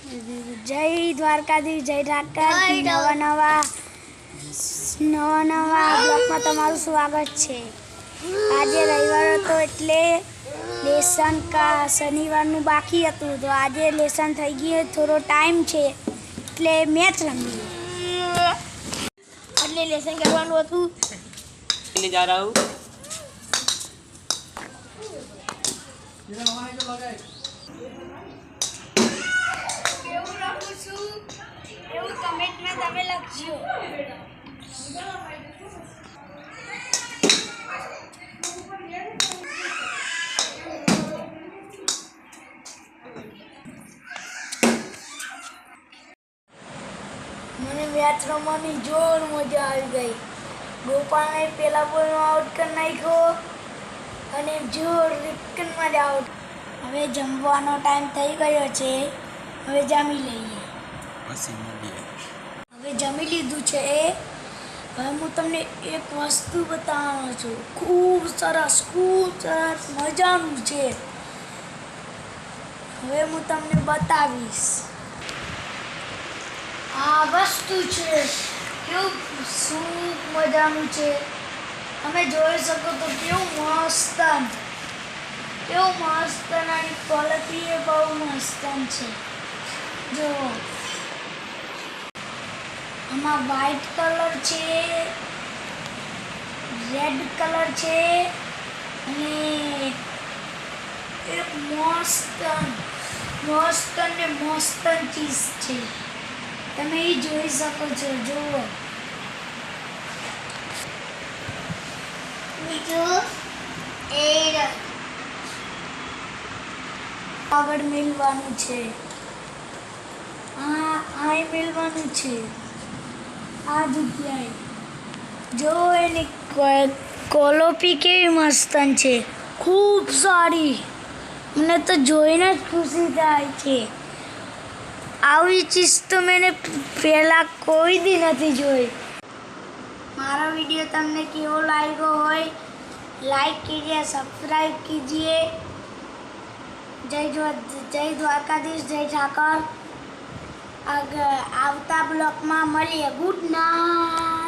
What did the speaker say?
જય દ્વારકાધીશ, જય ઠાકર. નવા બ્લોગમાં તમારું સ્વાગત છે. આજે રવિવાર હતો એટલે લેસન શનિવારનું બાકી હતું, તો આજે લેસન થઈ ગયું. થોડો ટાઈમ છે એટલે મેચ રમી એટલે લેસન કરવાનું હતું. ले जा रहा हूँ। એવું કમેન્ટમાં તમે લખજો. મને મેચ રમવાની જોર મજા આવી ગઈ. ગોપાલને પેલા બોલમાં આઉટ કરી નાખ્યો અને જોર વિકેટમાં જ આઉટ. હવે જમવાનો ટાઈમ થઈ ગયો છે, હવે જમી લઈએ. હવે જમી લીધું છે. હવે હું તમને એક વસ્તુ બતાવવાનો છું. ખૂબ સરસ મજાનું છે. હવે હું તમને બતાવીશ. આ વસ્તુ છે, કેવું શું મજાનું છે. તમે જોઈ શકો તો કેવું મસ્ત આની ક્વોલિટી એ બહુ મસ્ત છે. જો આમાં વ્હાઈટ કલર છે, રેડ કલર છે અને એક મસ્ત ચીઝ છે. તમે એ જોઈ શકો છો. જુઓ, આગળ મિલવાનું છે. આ મિલવાનું છે આ જગ્યાએ. જો એની કોલોપી કેવી મસ્ત છે, ખૂબ સારી. મને તો જોઈને જ ખુશી થાય છે. આવી ચીજ તો મેં પહેલાં કોઈ દી નથી જોઈ. મારો વિડીયો તમને કેવો લાગ્યો હોય, લાઈક कीजिए, सब्सक्राइब कीजिए. જય દ્વારકાધીશ, જય ઠાકર. આવતા બ્લોગમાં મળીએ. Good night.